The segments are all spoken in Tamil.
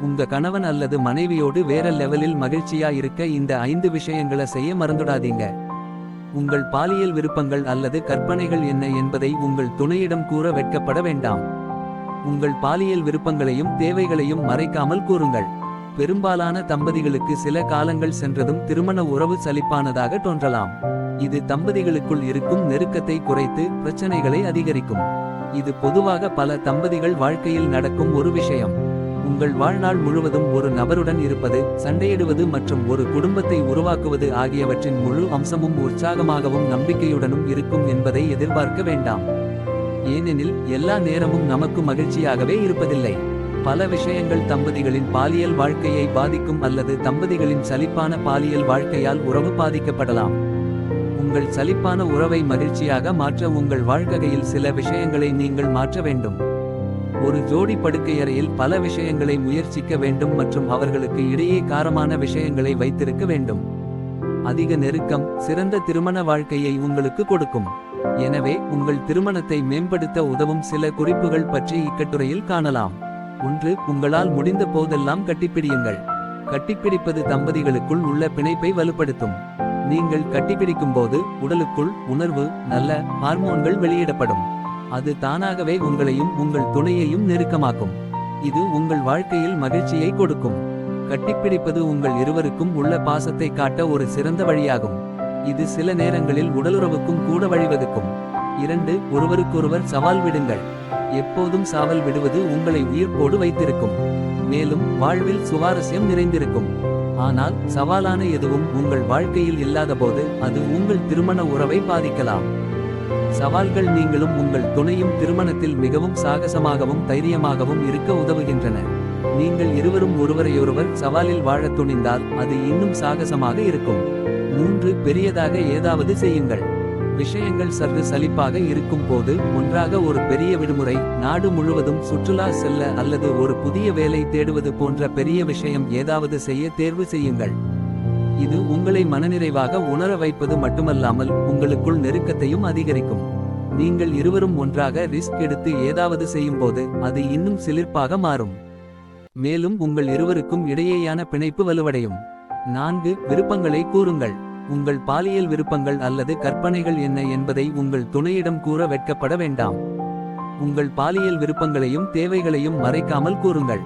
உங்க கணவன் அல்லது மனைவியோடு வேற லெவலில் மகிழ்ச்சியா இருக்க இந்த 5 விஷயங்களை செய்ய மறந்துடாதீங்க. உங்கள் பாலியல் விருப்பங்கள் அல்லது கற்பனைகள் என்ன என்பதை உங்கள் துணையிடம் கூற வெட்கப்பட வேண்டாம். உங்கள் பாலியல் விருப்பங்களையும் தேவைகளையும் மறைக்காமல் கூறுங்கள். பெரும்பாலான தம்பதிகளுக்கு சில காலங்கள் சென்றதும் திருமண உறவு சலிப்பானதாக தோன்றலாம். இது தம்பதிகளுக்குள் இருக்கும் நெருக்கத்தை குறைத்து பிரச்சனைகளை அதிகரிக்கும். இது பொதுவாக பல தம்பதிகள் வாழ்க்கையில் நடக்கும் ஒரு விஷயம். உங்கள் வாழ்நாள் முழுவதும் ஒரு நபருடன் இருப்பது, சண்டையிடுவது மற்றும் ஒரு குடும்பத்தை உருவாக்குவது ஆகியவற்றின் முழு அம்சமும் உற்சாகமாகவும் நம்பிக்கையுடனும் இருக்கும் என்பதை எதிர்பார்க்க வேண்டாம். ஏனெனில் எல்லா நேரமும் நமக்கு மகிழ்ச்சியாகவே இருப்பதில்லை. பல விஷயங்கள் தம்பதிகளின் பாலியல் வாழ்க்கையை பாதிக்கும் அல்லது தம்பதிகளின் சலிப்பான பாலியல் வாழ்க்கையால் உறவு பாதிக்கப்படலாம். உங்கள் சலிப்பான உறவை மகிழ்ச்சியாக மாற்ற உங்கள் வாழ்க்கையில் சில விஷயங்களை நீங்கள் மாற்ற வேண்டும். ஒரு ஜோடி படுக்கையறையில் பல விஷயங்களை முயற்சிக்க வேண்டும் மற்றும் அவர்களுக்கு இடையே காரமான விஷயங்களை வைத்திருக்க வேண்டும். அதிக நெருக்கம் சிறந்த திருமண வாழ்க்கையை உங்களுக்கு கொடுக்கும். எனவே உங்கள் திருமணத்தை மேம்படுத்த உதவும் சில குறிப்புகள் பற்றி இக்கட்டுரையில் காணலாம். 1. உங்களால் முடிந்த போதெல்லாம் கட்டிப்பிடியுங்கள். கட்டிப்பிடிப்பது தம்பதிகளுக்குள் உள்ள பிணைப்பை வலுப்படுத்தும். நீங்கள் கட்டிப்பிடிக்கும் போது உடலுக்குள் உணர்வு நல்ல ஹார்மோன்கள் வெளியிடப்படும். அது தானாகவே உங்களையும் உங்கள் துணையையும் நெருக்கமாக்கும். இது உங்கள் வாழ்க்கையில் மகிழ்ச்சியை கொடுக்கும். கட்டிப்பிடிப்பது உங்கள் இருவருக்கும் உள்ள பாசத்தை காட்ட ஒரு சிறந்த வழியாகும். இது சில நேரங்களில் உடலுறவுக்கும் கூட வழிவகுக்கும். 2. ஒருவருக்கொருவர் சவால் விடுங்கள். எப்போதும் சாவல் விடுவது உங்களை உயிர்ப்போடு வைத்திருக்கும். மேலும் வாழ்வில் சுவாரஸ்யம் நிறைந்திருக்கும். ஆனால் சவாலான எதுவும் உங்கள் வாழ்க்கையில் இல்லாதபோது அது உங்கள் திருமண உறவை பாதிக்கலாம். சவால்கள் நீங்களும் உங்கள் துணையும் திருமணத்தில் மிகவும் சாகசமாகவும் தைரியமாகவும் இருக்க உதவுகின்றன. நீங்கள் இருவரும் ஒருவரையொருவர் சவாலில் வாழத் துணிந்தால் அது இன்னும் சாகசமாக இருக்கும். 3. பெரியதாக ஏதாவது செய்யுங்கள். விஷயங்கள் சற்று சலிப்பாக இருக்கும் போது ஒன்றாக ஒரு பெரிய விடுமுறை, நாடு முழுவதும் சுற்றுலா செல்ல அல்லது ஒரு புதிய வேலை தேடுவது போன்ற பெரிய விஷயம் ஏதாவது செய்ய தேர்வு செய்யுங்கள். இது உங்களை மனநிறைவாக உணர வைப்பது மட்டுமல்லாமல் உங்களுக்குள் நெருக்கத்தையும் அதிகரிக்கும். நீங்கள் இருவரும் ஒன்றாக ரிஸ்க் எடுத்து ஏதாவது செய்யும்போது அது இன்னும் சிலிர்ப்பாக மாறும். மேலும் உங்கள் இருவருக்கும் இடையேயான பிணைப்பு வலுவடையும். 4. விருப்பங்களை கூறுங்கள். உங்கள் பாலியல் விருப்பங்கள் அல்லது கற்பனைகள் என்ன என்பதை உங்கள் துணையிடம் கூற வெட்கப்பட வேண்டாம். உங்கள் பாலியல் விருப்பங்களையும் தேவைகளையும் மறைக்காமல் கூறுங்கள்.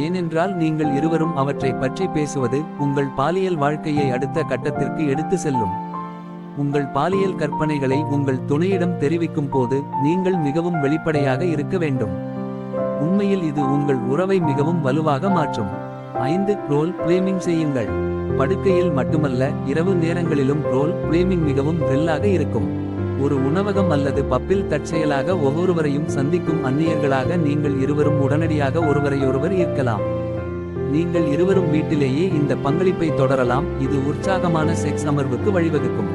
ஏனென்றால் நீங்கள் இருவரும் அவற்றை பற்றி பேசுவது உங்கள் பாலியல் வாழ்க்கையை அடுத்த கட்டத்திற்கு எடுத்து செல்லும். உங்கள் பாலியல் கற்பனைகளை உங்கள் துணையிடம் தெரிவிக்கும் போது நீங்கள் மிகவும் வெளிப்படையாக இருக்க வேண்டும். உண்மையில் இது உங்கள் உறவை மிகவும் வலுவாக மாற்றும். 5. ரோல் பிளேமிங் செய்யுங்கள். படுக்கையில் மட்டுமல்ல, இரவு நேரங்களிலும் ரோல் பிளேமிங் மிகவும் த்ரில்லாக இருக்கும். ஒரு உணவகம் அல்லது பப்பில் தற்செயலாக ஒவ்வொருவரையும் சந்திக்கும் அந்நியர்களாக நீங்கள் இருவரும் உடனடியாக ஒருவரையொருவர் ஈர்க்கலாம். நீங்கள் இருவரும் வீட்டிலேயே இந்த பங்களிப்பை தொடரலாம். இது உற்சாகமான செக்ஸ் அமர்வுக்கு வழிவகுக்கும்.